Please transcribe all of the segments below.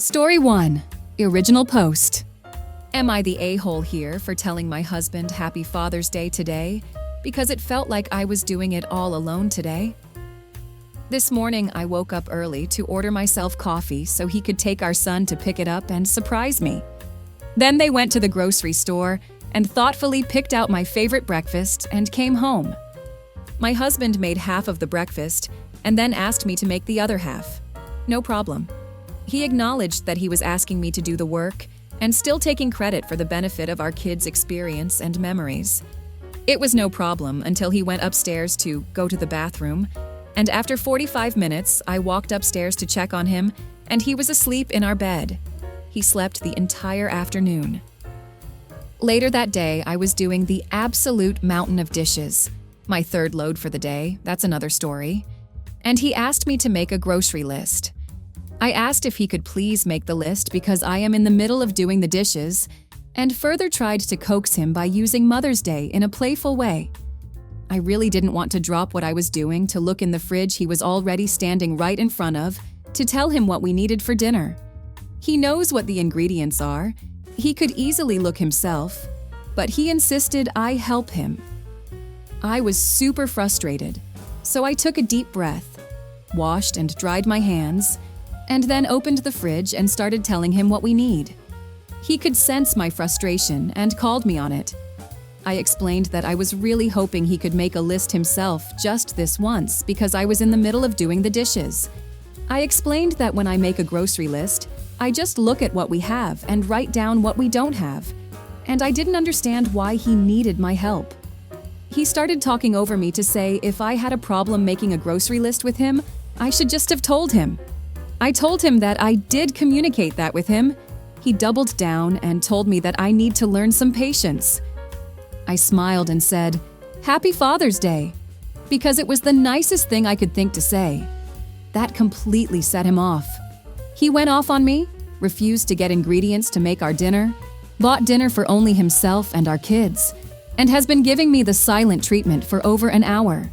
Story 1. Original post. Am I the a-hole here for telling my husband Happy Father's Day today because it felt like I was doing it all alone today? This morning, I woke up early to order myself coffee so he could take our son to pick it up and surprise me. Then they went to the grocery store and thoughtfully picked out my favorite breakfast and came home. My husband made half of the breakfast and then asked me to make the other half. No problem. He acknowledged that he was asking me to do the work and still taking credit for the benefit of our kids' experience and memories. It was no problem until he went upstairs to go to the bathroom, and after 45 minutes, I walked upstairs to check on him, and he was asleep in our bed. He slept the entire afternoon. Later that day, I was doing the absolute mountain of dishes. My third load for the day, that's another story. And he asked me to make a grocery list. I asked if he could please make the list because I am in the middle of doing the dishes, and further tried to coax him by using Mother's Day in a playful way. I really didn't want to drop what I was doing to look in the fridge he was already standing right in front of to tell him what we needed for dinner. He knows what the ingredients are. He could easily look himself, but he insisted I help him. I was super frustrated, so I took a deep breath, washed and dried my hands, and then opened the fridge and started telling him what we need. He could sense my frustration and called me on it. I explained that I was really hoping he could make a list himself just this once because I was in the middle of doing the dishes. I explained that when I make a grocery list, I just look at what we have and write down what we don't have, and I didn't understand why he needed my help. He started talking over me to say if I had a problem making a grocery list with him, I should just have told him. I told him that I did communicate that with him. He doubled down and told me that I need to learn some patience. I smiled and said, "Happy Father's Day," because it was the nicest thing I could think to say. That completely set him off. He went off on me, refused to get ingredients to make our dinner, bought dinner for only himself and our kids, and has been giving me the silent treatment for over an hour.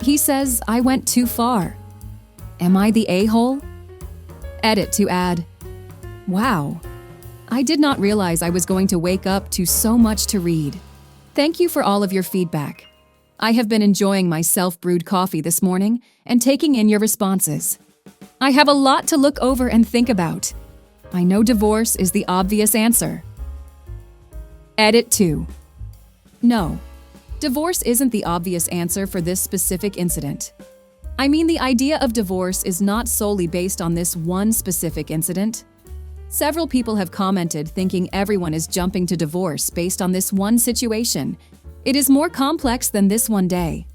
He says I went too far. Am I the a-hole? Edit to add, wow, I did not realize I was going to wake up to so much to read. Thank you for all of your feedback. I have been enjoying my self-brewed coffee this morning and taking in your responses. I have a lot to look over and think about. I know divorce is the obvious answer. Edit 2. No, divorce isn't the obvious answer for this specific incident. I mean, the idea of divorce is not solely based on this one specific incident. Several people have commented thinking everyone is jumping to divorce based on this one situation. It is more complex than this one day.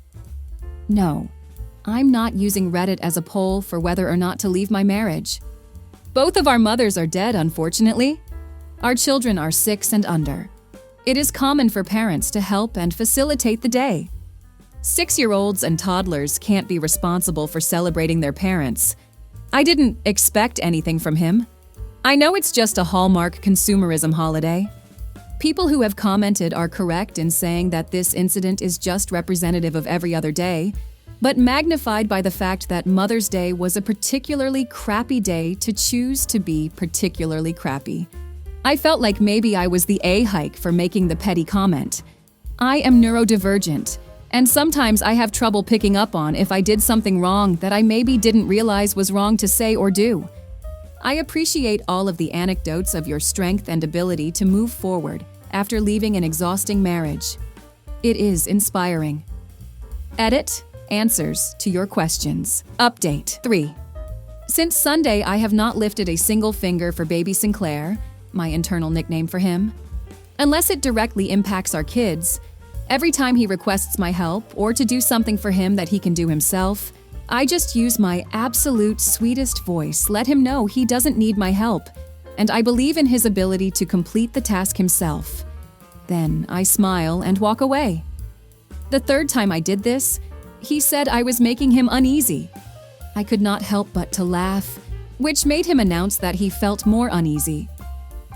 No, I'm not using Reddit as a poll for whether or not to leave my marriage. Both of our mothers are dead, unfortunately. Our children are 6 and under. It is common for parents to help and facilitate the day. 6-year-olds and toddlers can't be responsible for celebrating their parents. I didn't expect anything from him. I know it's just a Hallmark consumerism holiday. People who have commented are correct in saying that this incident is just representative of every other day, but magnified by the fact that Mother's Day was a particularly crappy day to choose to be particularly crappy. I felt like maybe I was the a-hike for making the petty comment. I am neurodivergent, and sometimes I have trouble picking up on if I did something wrong that I maybe didn't realize was wrong to say or do. I appreciate all of the anecdotes of your strength and ability to move forward after leaving an exhausting marriage. It is inspiring. Edit. Answers to your questions. Update 3. Since Sunday, I have not lifted a single finger for baby Sinclair, my internal nickname for him. Unless it directly impacts our kids, every time he requests my help or to do something for him that he can do himself, I just use my absolute sweetest voice, let him know he doesn't need my help, and I believe in his ability to complete the task himself. Then I smile and walk away. The third time I did this, he said I was making him uneasy. I could not help but to laugh, which made him announce that he felt more uneasy.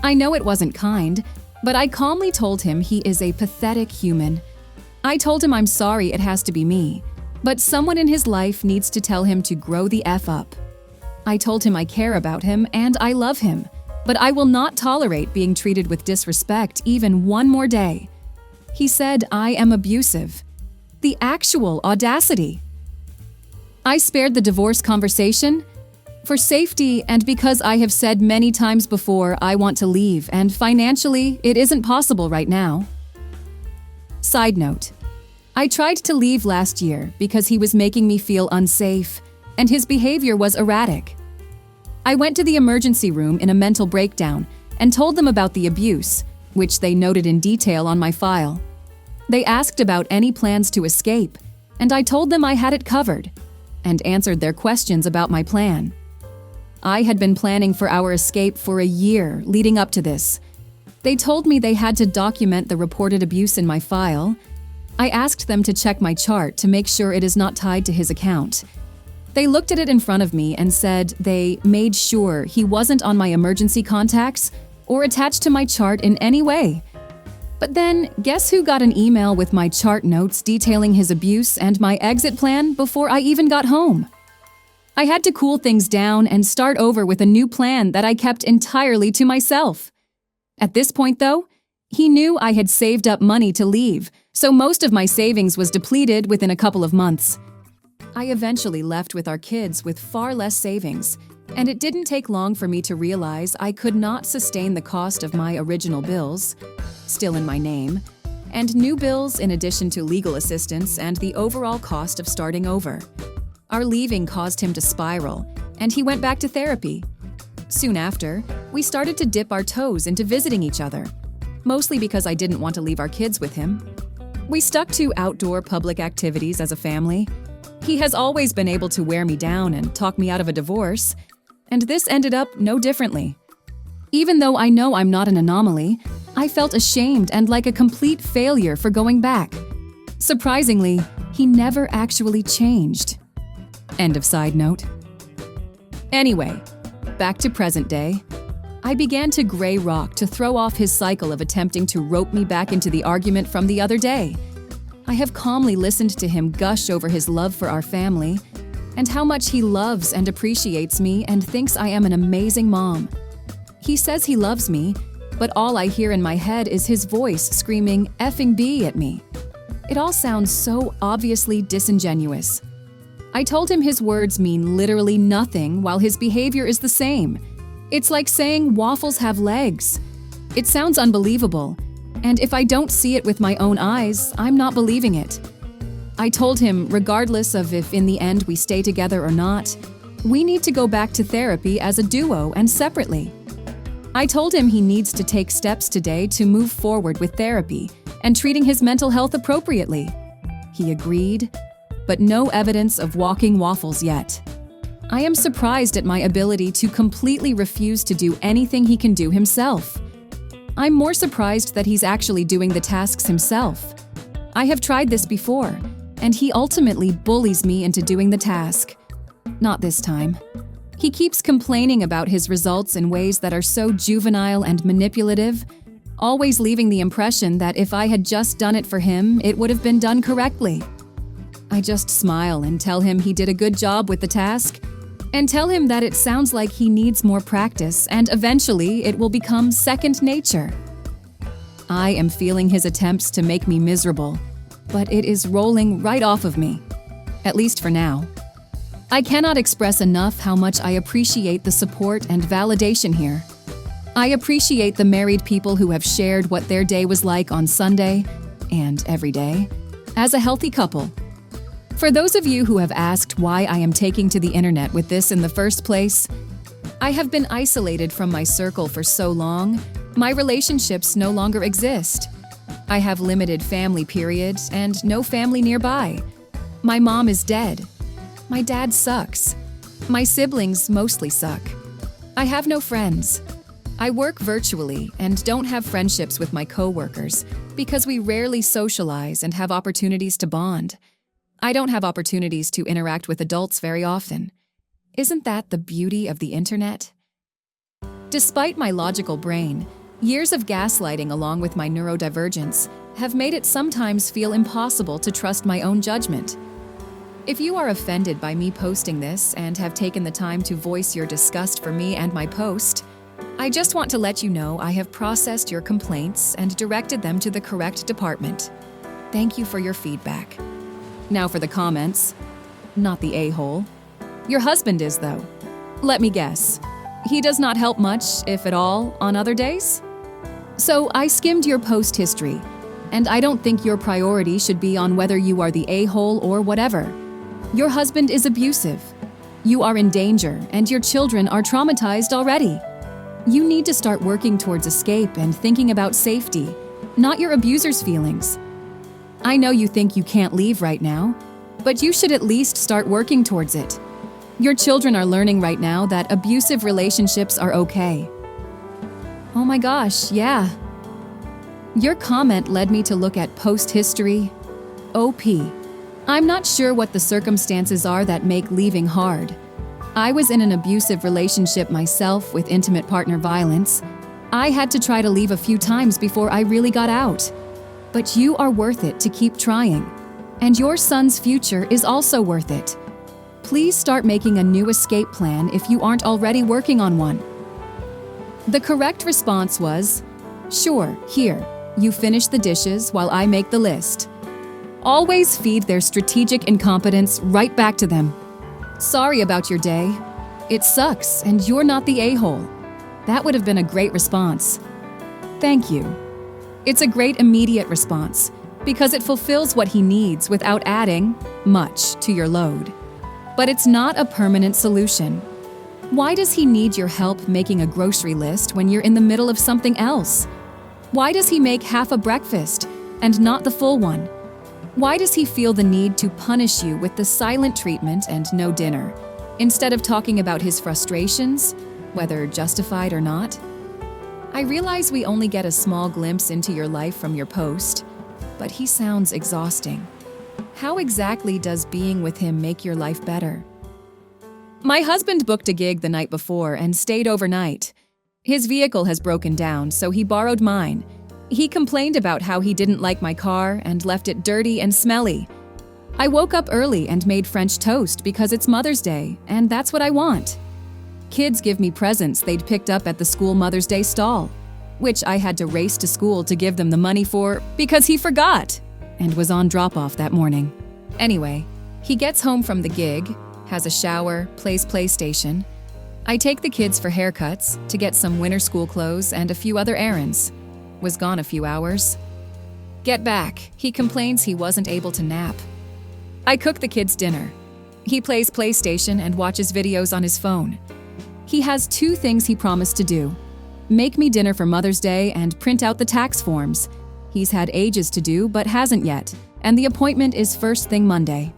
I know it wasn't kind, but I calmly told him he is a pathetic human. I told him I'm sorry it has to be me, but someone in his life needs to tell him to grow the F up. I told him I care about him and I love him, but I will not tolerate being treated with disrespect even one more day. He said I am abusive. The actual audacity. I spared the divorce conversation for safety and because I have said many times before I want to leave and financially it isn't possible right now. Side note, I tried to leave last year because he was making me feel unsafe and his behavior was erratic. I went to the emergency room in a mental breakdown and told them about the abuse, which they noted in detail on my file. They asked about any plans to escape, and I told them I had it covered, and answered their questions about my plan. I had been planning for our escape for a year leading up to this. They told me they had to document the reported abuse in my file. I asked them to check my chart to make sure it is not tied to his account. They looked at it in front of me and said they made sure he wasn't on my emergency contacts or attached to my chart in any way. But then, guess who got an email with my chart notes detailing his abuse and my exit plan before I even got home? I had to cool things down and start over with a new plan that I kept entirely to myself. At this point, though, he knew I had saved up money to leave, so most of my savings was depleted within a couple of months. I eventually left with our kids with far less savings, and it didn't take long for me to realize I could not sustain the cost of my original bills, still in my name, and new bills in addition to legal assistance and the overall cost of starting over. Our leaving caused him to spiral, and he went back to therapy. Soon after, we started to dip our toes into visiting each other, mostly because I didn't want to leave our kids with him. We stuck to outdoor public activities as a family. He has always been able to wear me down and talk me out of a divorce, and this ended up no differently. Even though I know I'm not an anomaly, I felt ashamed and like a complete failure for going back. Surprisingly, he never actually changed. End of side note. Anyway, back to present day. I began to gray rock to throw off his cycle of attempting to rope me back into the argument from the other day. I have calmly listened to him gush over his love for our family and how much he loves and appreciates me and thinks I am an amazing mom. He says he loves me, but all I hear in my head is his voice screaming effing B at me. It all sounds so obviously disingenuous. I told him his words mean literally nothing while his behavior is the same. It's like saying waffles have legs. It sounds unbelievable, and if I don't see it with my own eyes, I'm not believing it. I told him, regardless of if in the end we stay together or not, we need to go back to therapy as a duo and separately. I told him he needs to take steps today to move forward with therapy and treating his mental health appropriately. He agreed, but no evidence of walking waffles yet. I am surprised at my ability to completely refuse to do anything he can do himself. I'm more surprised that he's actually doing the tasks himself. I have tried this before, and he ultimately bullies me into doing the task. Not this time. He keeps complaining about his results in ways that are so juvenile and manipulative, always leaving the impression that if I had just done it for him, it would have been done correctly. I just smile and tell him he did a good job with the task, and tell him that it sounds like he needs more practice and eventually it will become second nature. I am feeling his attempts to make me miserable, but it is rolling right off of me, at least for now. I cannot express enough how much I appreciate the support and validation here. I appreciate the married people who have shared what their day was like on Sunday, and every day, as a healthy couple. For those of you who have asked why I am taking to the internet with this in the first place, I have been isolated from my circle for so long, my relationships no longer exist. I have limited family period and no family nearby. My mom is dead. My dad sucks. My siblings mostly suck. I have no friends. I work virtually and don't have friendships with my coworkers because we rarely socialize and have opportunities to bond. I don't have opportunities to interact with adults very often. Isn't that the beauty of the internet? Despite my logical brain, years of gaslighting along with my neurodivergence have made it sometimes feel impossible to trust my own judgment. If you are offended by me posting this and have taken the time to voice your disgust for me and my post, I just want to let you know I have processed your complaints and directed them to the correct department. Thank you for your feedback. Now for the comments. Not the a-hole. Your husband is, though. Let me guess. He does not help much, if at all, on other days? So I skimmed your post history, and I don't think your priority should be on whether you are the a-hole or whatever. Your husband is abusive. You are in danger, and your children are traumatized already. You need to start working towards escape and thinking about safety, not your abuser's feelings. I know you think you can't leave right now, but you should at least start working towards it. Your children are learning right now that abusive relationships are okay. Oh my gosh, yeah. Your comment led me to look at post history. OP. I'm not sure what the circumstances are that make leaving hard. I was in an abusive relationship myself with intimate partner violence. I had to try to leave a few times before I really got out. But you are worth it to keep trying. And your son's future is also worth it. Please start making a new escape plan if you aren't already working on one. The correct response was, sure, here, you finish the dishes while I make the list. Always feed their strategic incompetence right back to them. Sorry about your day. It sucks, and you're not the a-hole. That would have been a great response. Thank you. It's a great immediate response because it fulfills what he needs without adding much to your load. But it's not a permanent solution. Why does he need your help making a grocery list when you're in the middle of something else? Why does he make half a breakfast and not the full one? Why does he feel the need to punish you with the silent treatment and no dinner, instead of talking about his frustrations, whether justified or not? I realize we only get a small glimpse into your life from your post, but he sounds exhausting. How exactly does being with him make your life better? My husband booked a gig the night before and stayed overnight. His vehicle has broken down, so he borrowed mine. He complained about how he didn't like my car and left it dirty and smelly. I woke up early and made French toast because it's Mother's Day, and that's what I want. Kids give me presents they'd picked up at the school Mother's Day stall, which I had to race to school to give them the money for because he forgot and was on drop-off that morning. Anyway, he gets home from the gig, has a shower, plays PlayStation. I take the kids for haircuts, to get some winter school clothes and a few other errands. Was gone a few hours. Get back, he complains he wasn't able to nap. I cook the kids dinner. He plays PlayStation and watches videos on his phone. He has two things he promised to do: make me dinner for Mother's Day and print out the tax forms. He's had ages to do but hasn't yet, and the appointment is first thing Monday.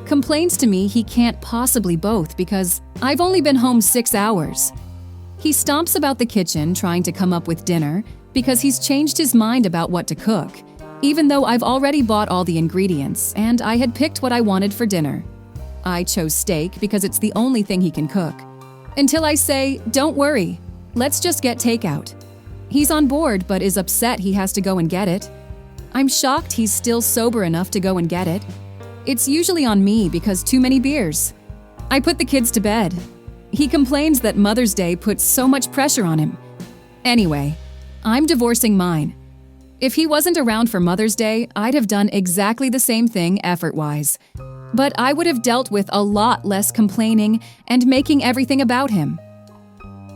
Complains to me he can't possibly both because I've only been home 6 hours. He stomps about the kitchen trying to come up with dinner because he's changed his mind about what to cook, even though I've already bought all the ingredients and I had picked what I wanted for dinner. I chose steak because it's the only thing he can cook. Until I say, don't worry, let's just get takeout. He's on board but is upset he has to go and get it. I'm shocked he's still sober enough to go and get it. It's usually on me because too many beers. I put the kids to bed. He complains that Mother's Day puts so much pressure on him. Anyway, I'm divorcing mine. If he wasn't around for Mother's Day, I'd have done exactly the same thing effort-wise. But I would have dealt with a lot less complaining and making everything about him.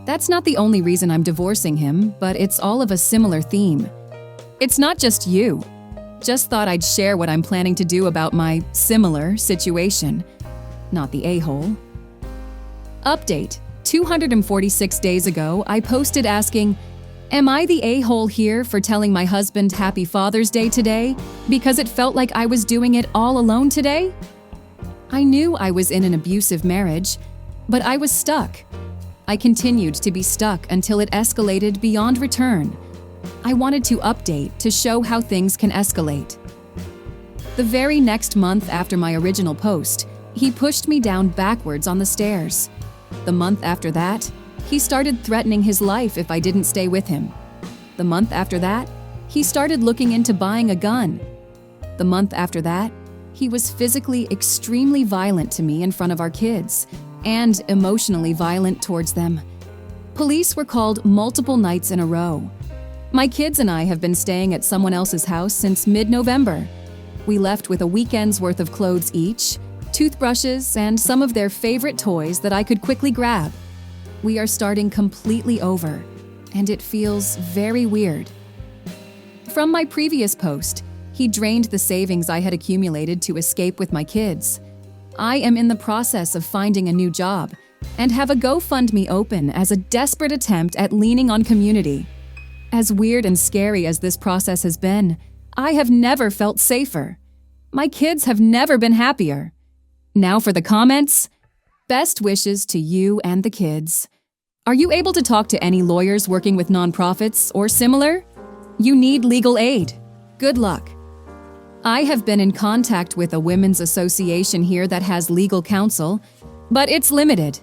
That's not the only reason I'm divorcing him, but it's all of a similar theme. It's not just you. Just thought I'd share what I'm planning to do about my similar situation. Not the a-hole. Update. 246 days ago, I posted asking, am I the a-hole here for telling my husband Happy Father's Day today because it felt like I was doing it all alone today? I knew I was in an abusive marriage, but I was stuck. I continued to be stuck until it escalated beyond return. I wanted to update to show how things can escalate. The very next month after my original post, he pushed me down backwards on the stairs. The month after that, he started threatening his life if I didn't stay with him. The month after that, he started looking into buying a gun. The month after that, He was physically extremely violent to me in front of our kids, and emotionally violent towards them. Police were called multiple nights in a row. My kids and I have been staying at someone else's house since mid-November. We left with a weekend's worth of clothes each, toothbrushes, and some of their favorite toys that I could quickly grab. We are starting completely over, and it feels very weird. From my previous post, he drained the savings I had accumulated to escape with my kids. I am in the process of finding a new job and have a GoFundMe open as a desperate attempt at leaning on community. As weird and scary as this process has been, I have never felt safer. My kids have never been happier. Now for the comments. Best wishes to you and the kids. Are you able to talk to any lawyers working with nonprofits or similar? You need legal aid. Good luck. I have been in contact with a women's association here that has legal counsel, but it's limited.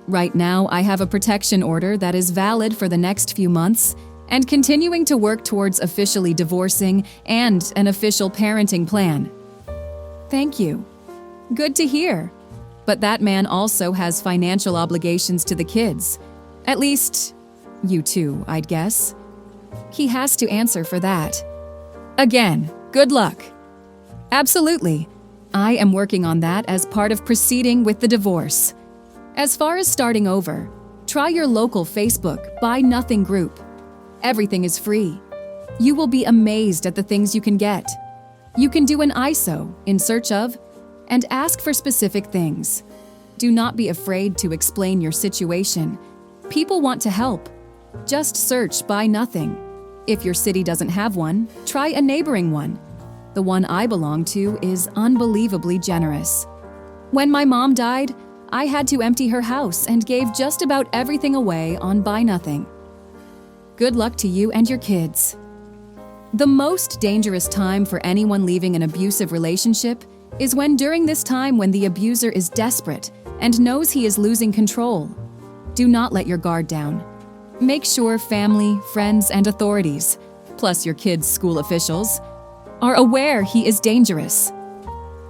Right now, I have a protection order that is valid for the next few months and continuing to work towards officially divorcing and an official parenting plan. Thank you. Good to hear. But that man also has financial obligations to the kids. At least, you two, I'd guess. He has to answer for that. Again, good luck. Absolutely. I am working on that as part of proceeding with the divorce. As far as starting over, try your local Facebook Buy Nothing group. Everything is free. You will be amazed at the things you can get. You can do an ISO, in search of, and ask for specific things. Do not be afraid to explain your situation. People want to help. Just search Buy Nothing. If your city doesn't have one, try a neighboring one. The one I belong to is unbelievably generous. When my mom died, I had to empty her house and gave just about everything away on Buy Nothing. Good luck to you and your kids. The most dangerous time for anyone leaving an abusive relationship is during this time when the abuser is desperate and knows he is losing control. Do not let your guard down. Make sure family, friends, and authorities, plus your kids' school officials, are aware he is dangerous.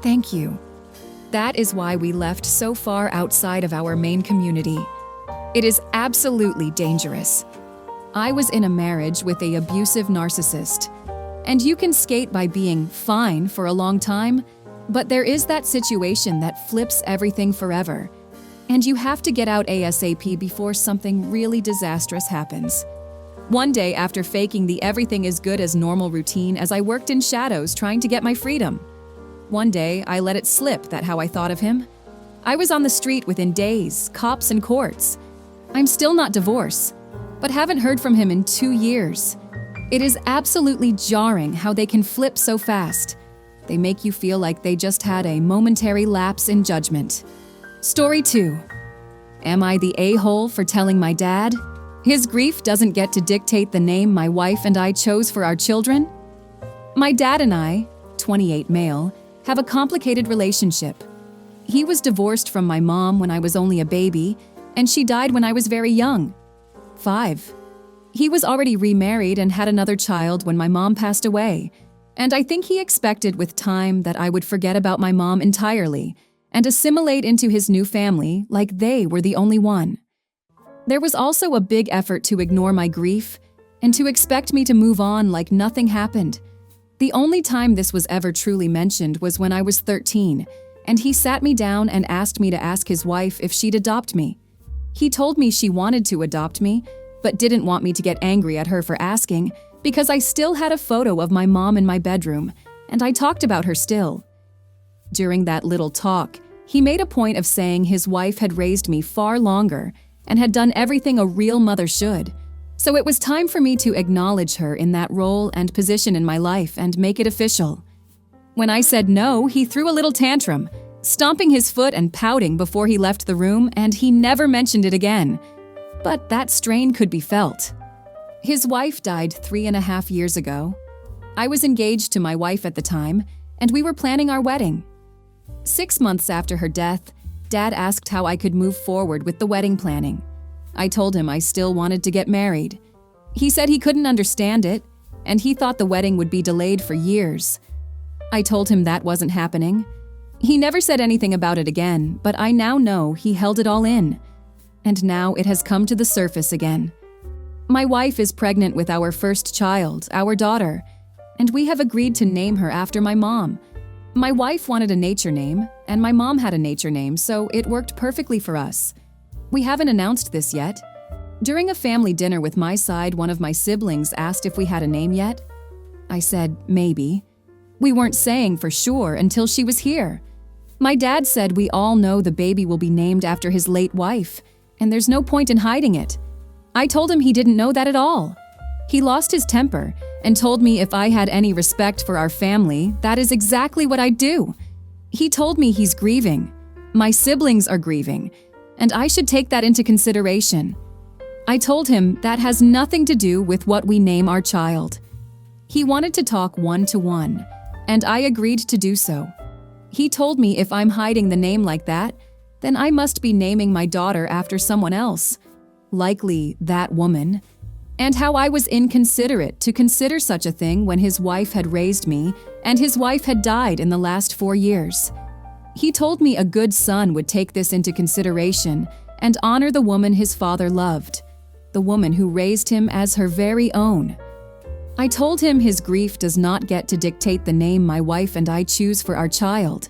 Thank you. That is why we left so far outside of our main community. It is absolutely dangerous. I was in a marriage with an abusive narcissist, and you can skate by being fine for a long time, but there is that situation that flips everything forever, and you have to get out ASAP before something really disastrous happens. One day after faking the everything is good as normal routine as I worked in shadows trying to get my freedom. One day, I let it slip that how I thought of him. I was on the street within days, cops and courts. I'm still not divorced, but haven't heard from him in 2 years. It is absolutely jarring how they can flip so fast. They make you feel like they just had a momentary lapse in judgment. Story 2. Am I the a-hole for telling my dad? His grief doesn't get to dictate the name my wife and I chose for our children? My dad and I, 28 male, have a complicated relationship. He was divorced from my mom when I was only a baby, and she died when I was very young, 5. He was already remarried and had another child when my mom passed away, and I think he expected with time that I would forget about my mom entirely and assimilate into his new family like they were the only one. There was also a big effort to ignore my grief and to expect me to move on like nothing happened. The only time this was ever truly mentioned was when I was 13, and he sat me down and asked me to ask his wife if she'd adopt me. He told me she wanted to adopt me, but didn't want me to get angry at her for asking because I still had a photo of my mom in my bedroom, and I talked about her still. During that little talk, he made a point of saying his wife had raised me far longer and had done everything a real mother should. So it was time for me to acknowledge her in that role and position in my life and make it official. When I said no, he threw a little tantrum, stomping his foot and pouting before he left the room, and he never mentioned it again. But that strain could be felt. His wife died 3.5 years ago. I was engaged to my wife at the time, and we were planning our wedding. 6 months after her death, Dad asked how I could move forward with the wedding planning. I told him I still wanted to get married. He said he couldn't understand it, and he thought the wedding would be delayed for years. I told him that wasn't happening. He never said anything about it again, but I now know he held it all in. And now it has come to the surface again. My wife is pregnant with our first child, our daughter, and we have agreed to name her after my mom. My wife wanted a nature name, and my mom had a nature name, so it worked perfectly for us. We haven't announced this yet. During a family dinner with my side, one of my siblings asked if we had a name yet. I said, maybe. We weren't saying for sure until she was here. My dad said we all know the baby will be named after his late wife, and there's no point in hiding it. I told him he didn't know that at all. He lost his temper and told me if I had any respect for our family, that is exactly what I'd do. He told me he's grieving. My siblings are grieving, and I should take that into consideration. I told him that has nothing to do with what we name our child. He wanted to talk one-to-one, and I agreed to do so. He told me if I'm hiding the name like that, then I must be naming my daughter after someone else, likely that woman, and how I was inconsiderate to consider such a thing when his wife had raised me and his wife had died in the last 4 years. He told me a good son would take this into consideration and honor the woman his father loved, the woman who raised him as her very own. I told him his grief does not get to dictate the name my wife and I choose for our child.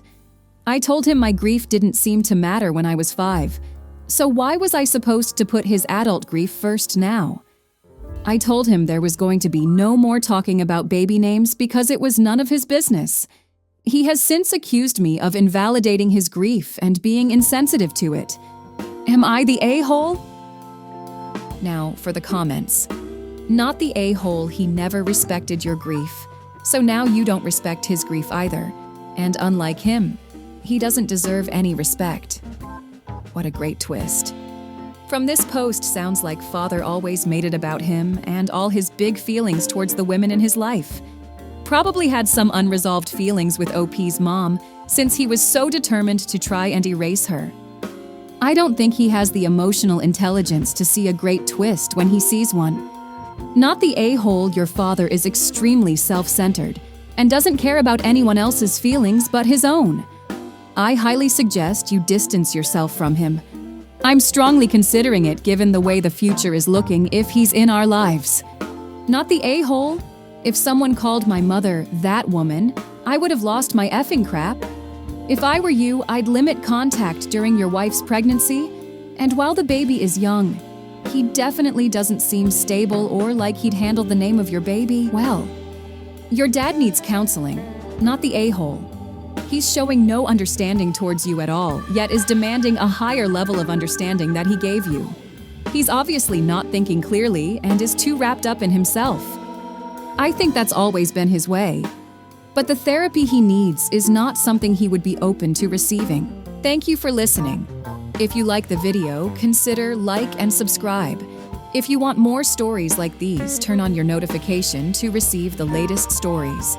I told him my grief didn't seem to matter when I was 5, so why was I supposed to put his adult grief first now? I told him there was going to be no more talking about baby names because it was none of his business. He has since accused me of invalidating his grief and being insensitive to it. Am I the a-hole? Now for the comments. Not the a-hole, he never respected your grief, so now you don't respect his grief either. And unlike him, he doesn't deserve any respect. What a great twist. From this post sounds like father always made it about him and all his big feelings towards the women in his life. Probably had some unresolved feelings with OP's mom since he was so determined to try and erase her. I don't think he has the emotional intelligence to see a great twist when he sees one. Not the a-hole, your father is extremely self-centered and doesn't care about anyone else's feelings but his own. I highly suggest you distance yourself from him. I'm strongly considering it given the way the future is looking if he's in our lives. Not the a-hole. If someone called my mother that woman, I would have lost my effing crap. If I were you, I'd limit contact during your wife's pregnancy, and while the baby is young, he definitely doesn't seem stable or like he'd handle the name of your baby well. Your dad needs counseling, not the a-hole. He's showing no understanding towards you at all, yet is demanding a higher level of understanding that he gave you. He's obviously not thinking clearly and is too wrapped up in himself. I think that's always been his way. But the therapy he needs is not something he would be open to receiving. Thank you for listening. If you like the video, consider like and subscribe. If you want more stories like these, turn on your notification to receive the latest stories.